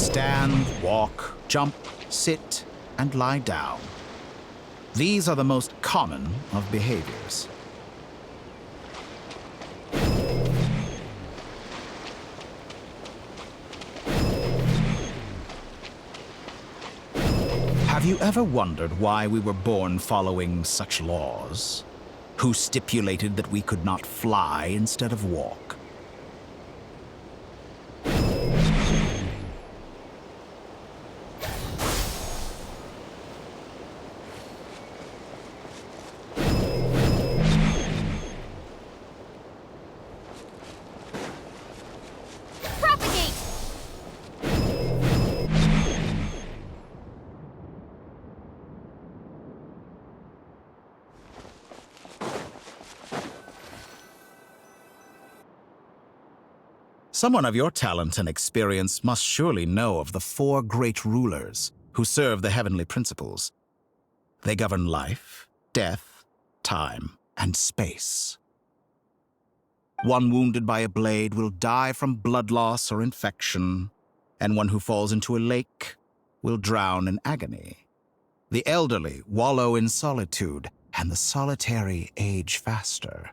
stand, walk, jump, sit, and lie down. These are the most common of behaviors. Have you ever wondered why we were born following such laws? Who stipulated that we could not fly instead of walk? Someone of your talent and experience must surely know of the 4 great rulers who serve the heavenly principles. They govern life, death, time, and space. One wounded by a blade will die from blood loss or infection, and one who falls into a lake will drown in agony. The elderly wallow in solitude, and the solitary age faster.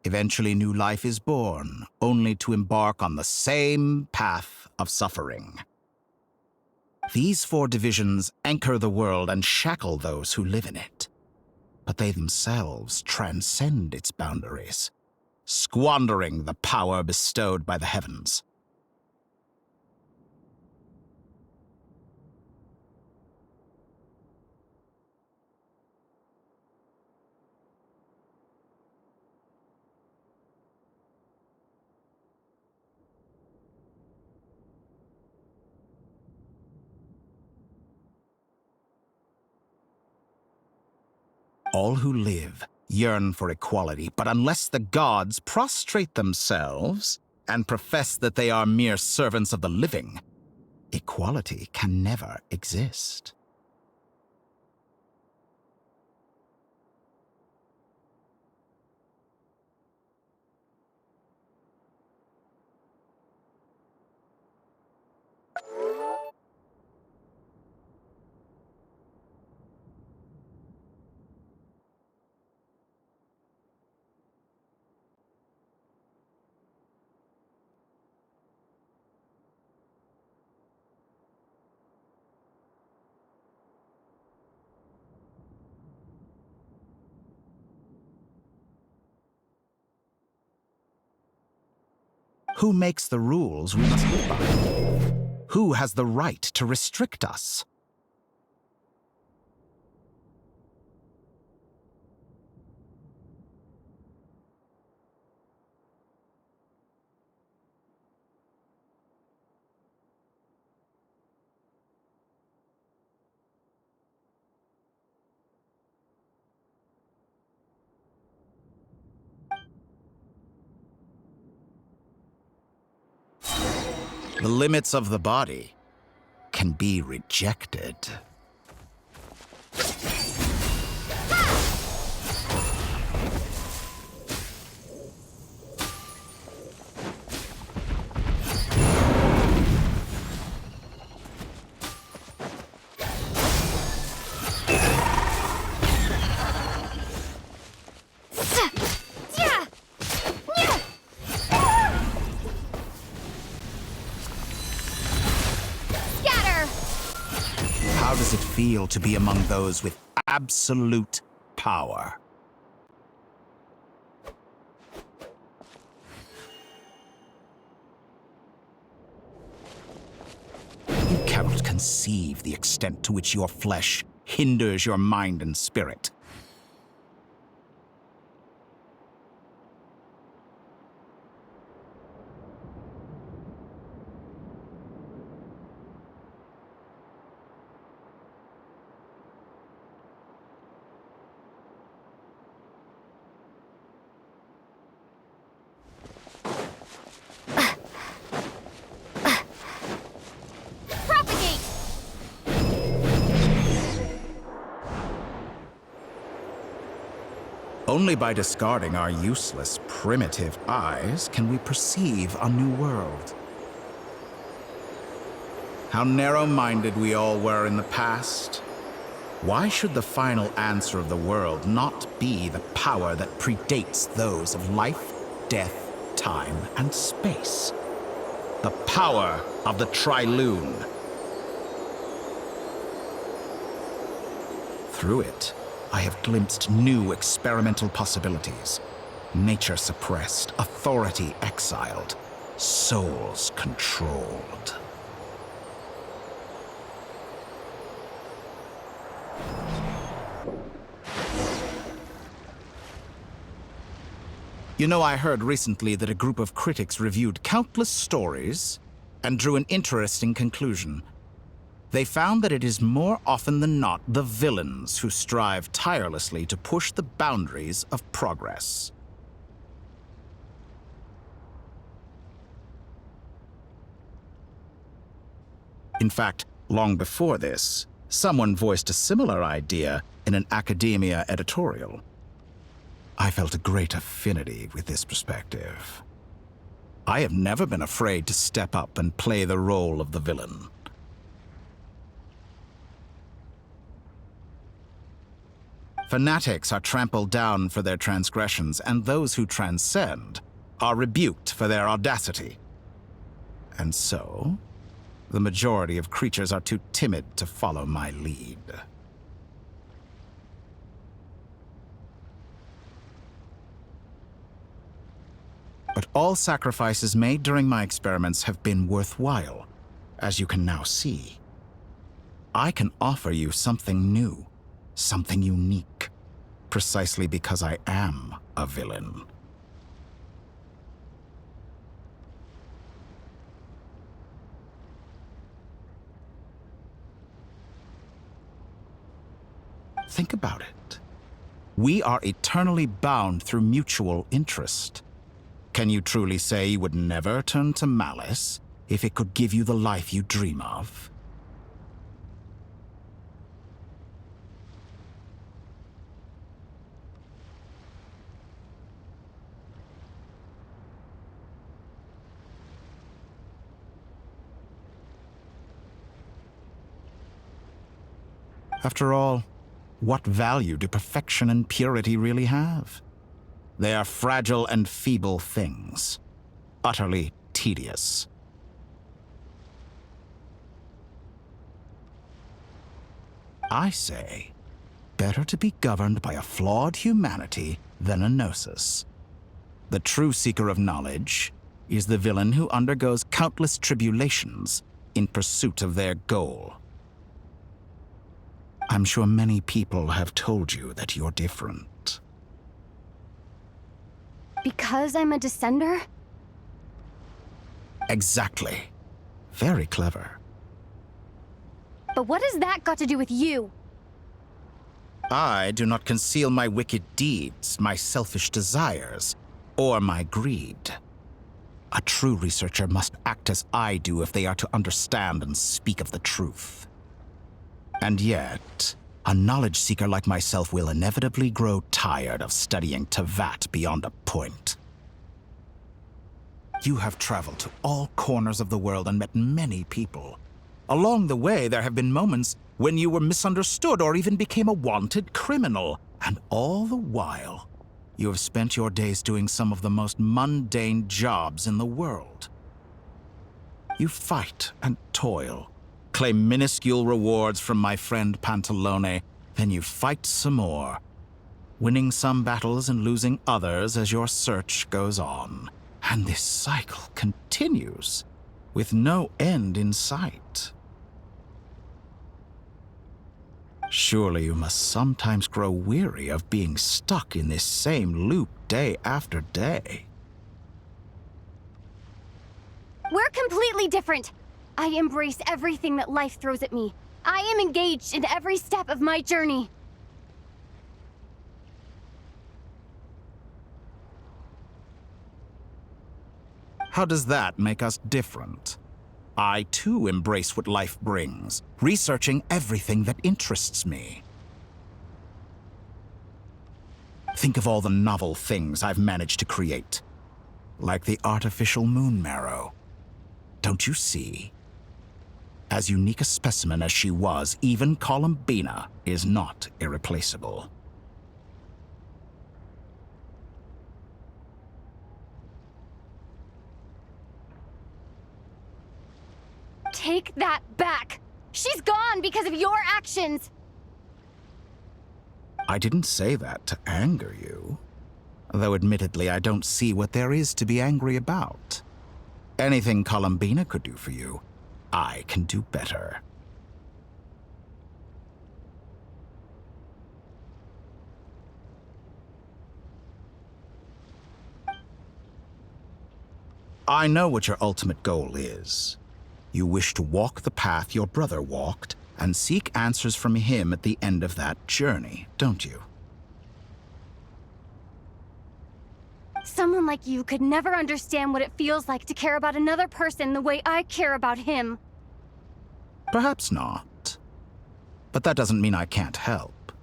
Eventually, new life is born, only to embark on the same path of suffering. These 4 divisions anchor the world and shackle those who live in it. But they themselves transcend its boundaries, squandering the power bestowed by the heavens. All who live yearn for equality, but unless the gods prostrate themselves and profess that they are mere servants of the living, equality can never exist. Who makes the rules we must live by? Who has the right to restrict us? The limits of the body can be rejected. How does it feel to be among those with absolute power? You cannot conceive the extent to which your flesh hinders your mind and spirit. Only by discarding our useless, primitive eyes can we perceive a new world. how narrow-minded we all were in the past. Why should the final answer of the world not be the power that predates those of life, death, time, and space? The power of the Trilune. Through it, I have glimpsed new experimental possibilities. Nature suppressed, authority exiled, souls controlled. You know, I heard recently that a group of critics reviewed countless stories and drew an interesting conclusion. They found that it is more often than not the villains who strive tirelessly to push the boundaries of progress. In fact, long before this, someone voiced a similar idea in an academia editorial. I felt a great affinity with this perspective. I have never been afraid to step up and play the role of the villain. Fanatics are trampled down for their transgressions, and those who transcend are rebuked for their audacity. And so, the majority of creatures are too timid to follow my lead. But all sacrifices made during my experiments have been worthwhile, as you can now see. I can offer you something new, something unique, precisely because I am a villain. Think about it. We are eternally bound through mutual interest. Can you truly say you would never turn to malice if it could give you the life you dream of? After all, what value do perfection and purity really have? They are fragile and feeble things, utterly tedious. I say, better to be governed by a flawed humanity than a gnosis. The true seeker of knowledge is the villain who undergoes countless tribulations in pursuit of their goal. I'm sure many people have told you that you're different. Because I'm a descender? Exactly. Very clever. But what has that got to do with you? I do not conceal my wicked deeds, my selfish desires, or my greed. A true researcher must act as I do if they are to understand and speak of the truth. And yet, a knowledge seeker like myself will inevitably grow tired of studying Tevat beyond a point. You have traveled to all corners of the world and met many people. Along the way, there have been moments when you were misunderstood or even became a wanted criminal. And all the while, you have spent your days doing some of the most mundane jobs in the world. You fight and toil, claim minuscule rewards from my friend Pantalone, then you fight some more, winning some battles and losing others as your search goes on. And this cycle continues, with no end in sight. Surely you must sometimes grow weary of being stuck in this same loop day after day. We're completely different. I embrace everything that life throws at me. I am engaged in every step of my journey. How does that make us different? I too embrace what life brings, researching everything that interests me. Think of all the novel things I've managed to create, like the artificial moon marrow. Don't you see? As unique a specimen as she was, even Columbina is not irreplaceable. Take that back! She's gone because of your actions! I didn't say that to anger you. Though admittedly, I don't see what there is to be angry about. Anything Columbina could do for you, I can do better. I know what your ultimate goal is. You wish to walk the path your brother walked and seek answers from him at the end of that journey, don't you? Someone like you could never understand what it feels like to care about another person the way I care about him. Perhaps not. But that doesn't mean I can't help.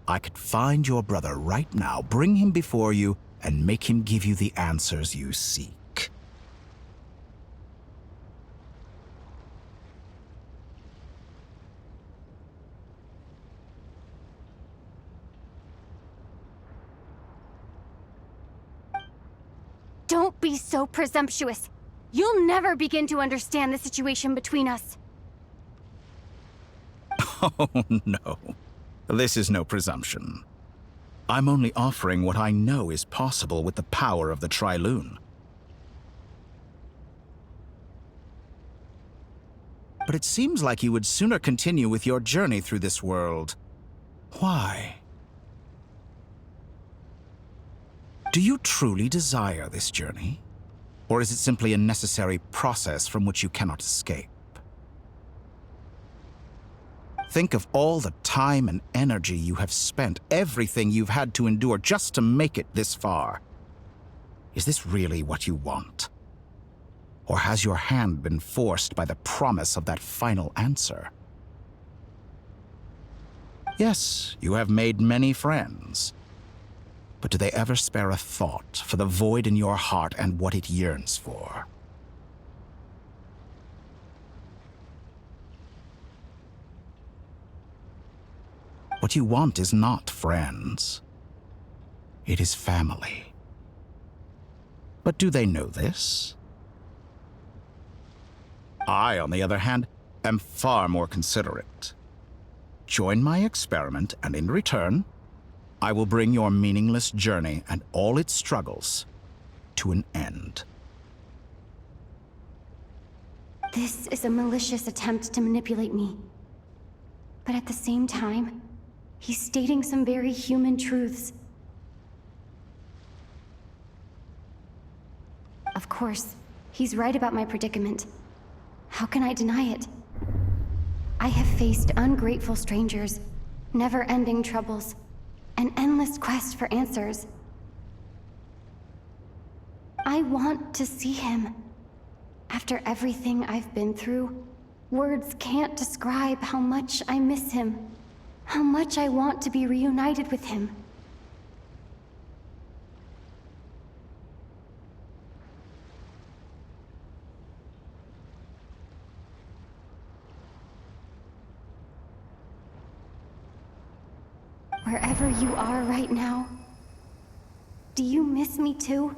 I could find your brother right now, bring him before you, and make him give you the answers you seek. Don't be so presumptuous. You'll never begin to understand the situation between us. Oh, no. This is no presumption. I'm only offering what I know is possible with the power of the Trilune. But it seems like you would sooner continue with your journey through this world. Why? Do you truly desire this journey? Or is it simply a necessary process from which you cannot escape? Think of all the time and energy you have spent, everything you've had to endure just to make it this far. Is this really what you want? Or has your hand been forced by the promise of that final answer? Yes, you have made many friends. But do they ever spare a thought for the void in your heart and what it yearns for? What you want is not friends. It is family. But do they know this? I, on the other hand, am far more considerate. Join my experiment, and in return, I will bring your meaningless journey and all its struggles to an end. This is a malicious attempt to manipulate me. But at the same time, he's stating some very human truths. Of course, he's right about my predicament. How can I deny it? I have faced ungrateful strangers, never-ending troubles, an endless quest for answers. I want to see him. After everything I've been through, words can't describe how much I miss him, how much I want to be reunited with him. Wherever you are right now, do you miss me too?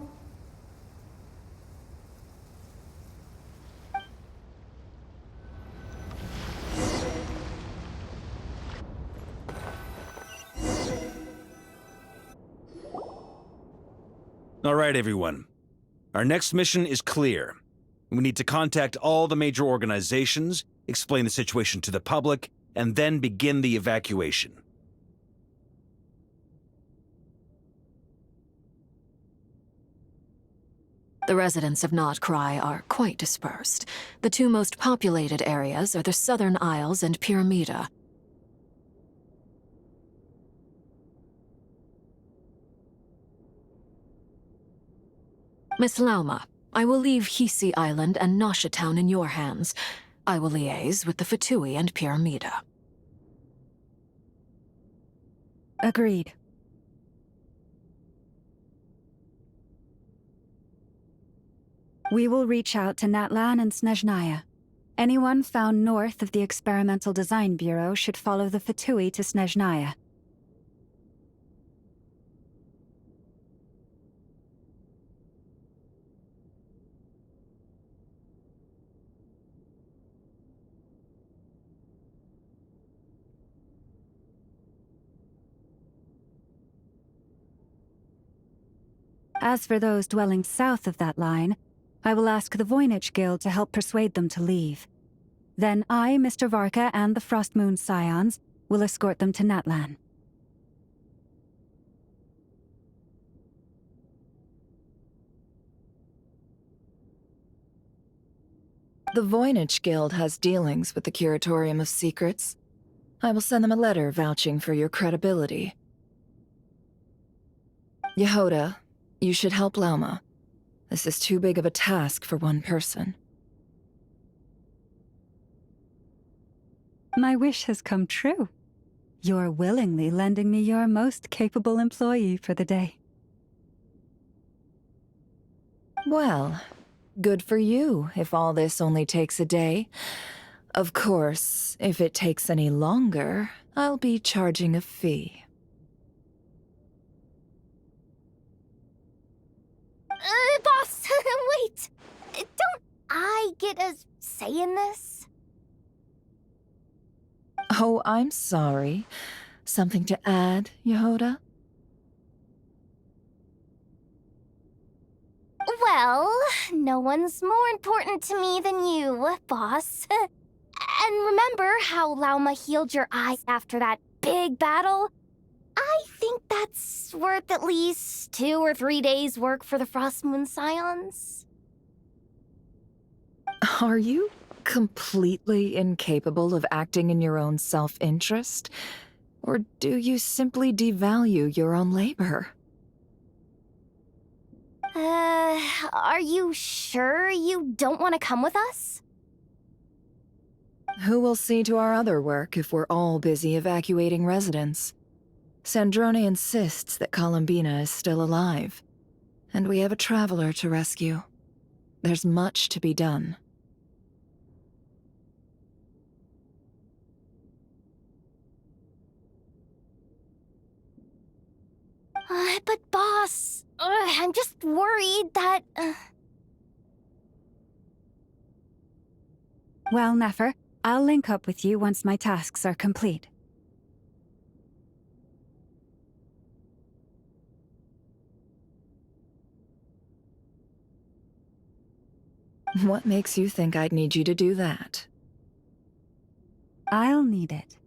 All right, everyone. Our next mission is clear. We need to contact all the major organizations, explain the situation to the public, and then begin the evacuation. The residents of Not Cry are quite dispersed. The two most populated areas are the Southern Isles and Pyramida. Miss Lauma, I will leave Hisi Island and Nasha Town in your hands. I will liaise with the Fatui and Pyramida. Agreed. We will reach out to Natlan and Snezhnaya. Anyone found north of the Experimental Design Bureau should follow the Fatui to Snezhnaya. As for those dwelling south of that line, I will ask the Voynich Guild to help persuade them to leave. Then I, Mr. Varka, and the Frostmoon Scions will escort them to Natlan. The Voynich Guild has dealings with the Curatorium of Secrets. I will send them a letter vouching for your credibility. Yehoda, you should help Lauma. This is too big of a task for one person. My wish has come true. You're willingly lending me your most capable employee for the day. Well, good for you if all this only takes a day. Of course, if it takes any longer, I'll be charging a fee. Boss, wait! Don't I get a say in this? Oh, I'm sorry. Something to add, Yehoda? Well, no one's more important to me than you, boss. And remember how Lauma healed your eyes after that big battle? I think that's worth at least 2 or 3 days' work for the Frostmoon Scions. Are you completely incapable of acting in your own self-interest? Or do you simply devalue your own labor? Are you sure you don't want to come with us? Who will see to our other work if we're all busy evacuating residents? Sandrone insists that Columbina is still alive, and we have a traveler to rescue. There's much to be done. But boss, I'm just worried that... Well, Nefer, I'll link up with you once my tasks are complete. What makes you think I'd need you to do that? I'll need it.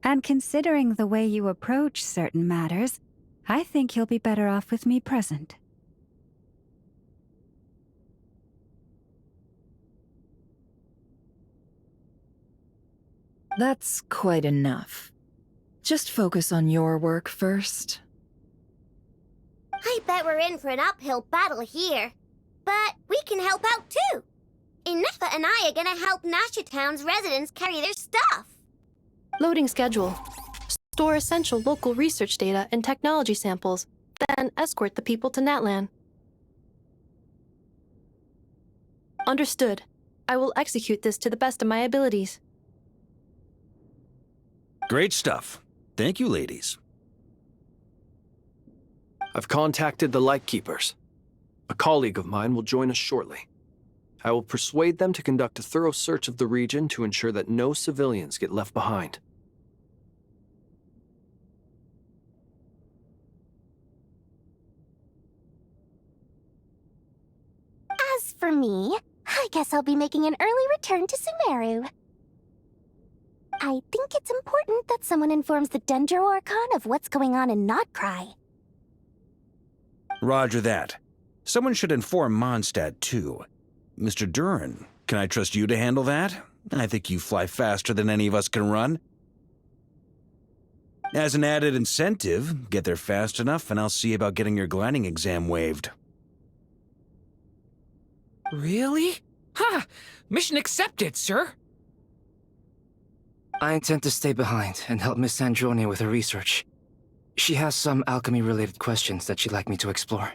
And considering the way you approach certain matters, I think you'll be better off with me present. That's quite enough. Just focus on your work first. I bet we're in for an uphill battle here. But we can help out too. Inefa and I are gonna help Nasha Town's residents carry their stuff. Loading schedule. Store essential local research data and technology samples, then escort the people to Natlan. Understood. I will execute this to the best of my abilities. Great stuff. Thank you, ladies. I've contacted the Lightkeepers. A colleague of mine will join us shortly. I will persuade them to conduct a thorough search of the region to ensure that no civilians get left behind. As for me, I guess I'll be making an early return to Sumeru. I think it's important that someone informs the Dendro Archon of what's going on in Notcry. Roger that. Someone should inform Mondstadt, too. Mr. Duran, can I trust you to handle that? I think you fly faster than any of us can run. As an added incentive, get there fast enough and I'll see about getting your gliding exam waived. Really? Ha! Mission accepted, sir! I intend to stay behind and help Miss Sandrone with her research. She has some alchemy-related questions that she'd like me to explore.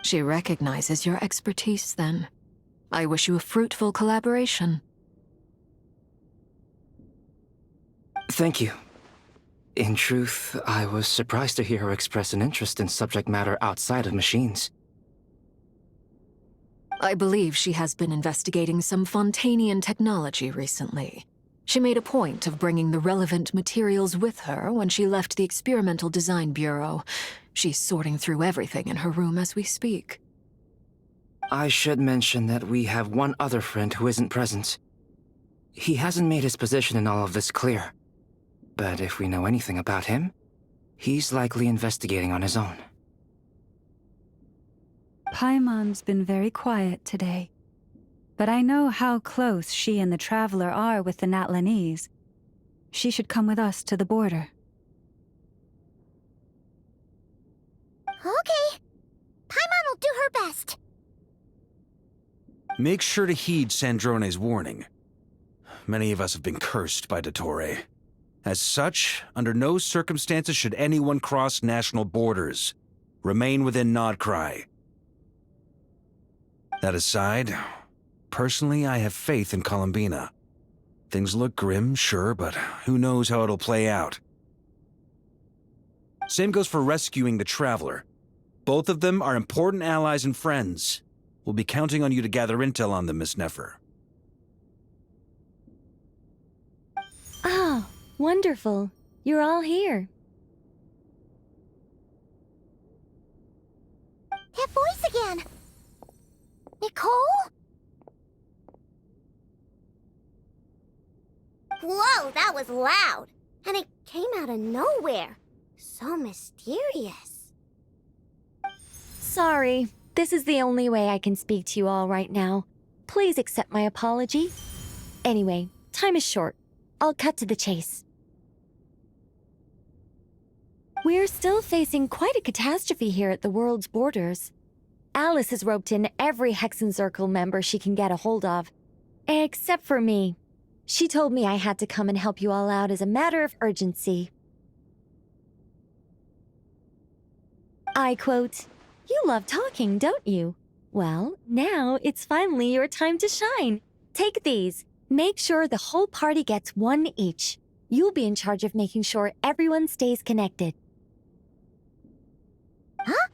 She recognizes your expertise, then. I wish you a fruitful collaboration. Thank you. In truth, I was surprised to hear her express an interest in subject matter outside of machines. I believe she has been investigating some Fontanian technology recently. She made a point of bringing the relevant materials with her when she left the Experimental Design Bureau. She's sorting through everything in her room as we speak. I should mention that we have one other friend who isn't present. He hasn't made his position in all of this clear. But if we know anything about him, he's likely investigating on his own. Paimon's been very quiet today. But I know how close she and the Traveler are with the Natlanese. She should come with us to the border. Okay. Paimon will do her best. Make sure to heed Sandrone's warning. Many of us have been cursed by Dottore. As such, under no circumstances should anyone cross national borders. Remain within Nodcry. That aside, personally, I have faith in Columbina. Things look grim, sure, but who knows how it'll play out. Same goes for rescuing the Traveler. Both of them are important allies and friends. We'll be counting on you to gather intel on them, Miss Nefer. Oh, wonderful. You're all here. That voice again! Nicole? Whoa, that was loud! And it came out of nowhere. So mysterious. Sorry, this is the only way I can speak to you all right now. Please accept my apology. Anyway, time is short. I'll cut to the chase. We're still facing quite a catastrophe here at the world's borders. Alice has roped in every Hexencircle member she can get a hold of. Except for me. She told me I had to come and help you all out as a matter of urgency. I quote, "You love talking, don't you? Well, now it's finally your time to shine. Take these. Make sure the whole party gets one each. You'll be in charge of making sure everyone stays connected." Huh?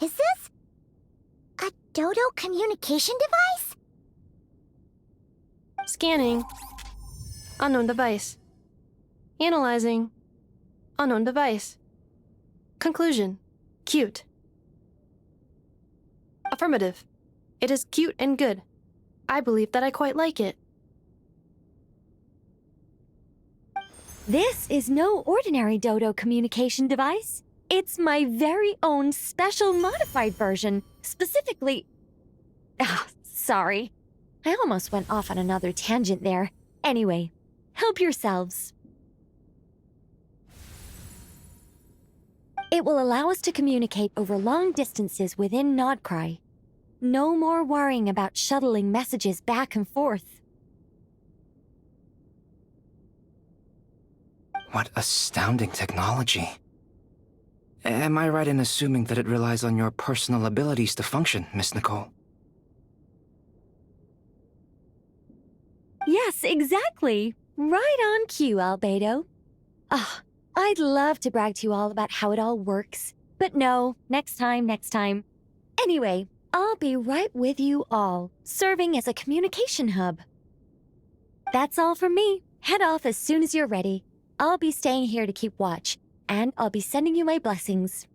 Is this a Dodo communication device? Scanning. Unknown device. Analyzing. Unknown device. Conclusion. Cute. Affirmative. It is cute and good. I believe that I quite like it. This is no ordinary Dodo communication device. It's my very own special modified version, specifically... sorry. I almost went off on another tangent there. Anyway, help yourselves. It will allow us to communicate over long distances within Nodcry. No more worrying about shuttling messages back and forth. What astounding technology. Am I right in assuming that it relies on your personal abilities to function, Miss Nicole? Yes, exactly. Right on cue, Albedo. I'd love to brag to you all about how it all works. But no, next time. Anyway, I'll be right with you all, serving as a communication hub. That's all from me. Head off as soon as you're ready. I'll be staying here to keep watch, and I'll be sending you my blessings.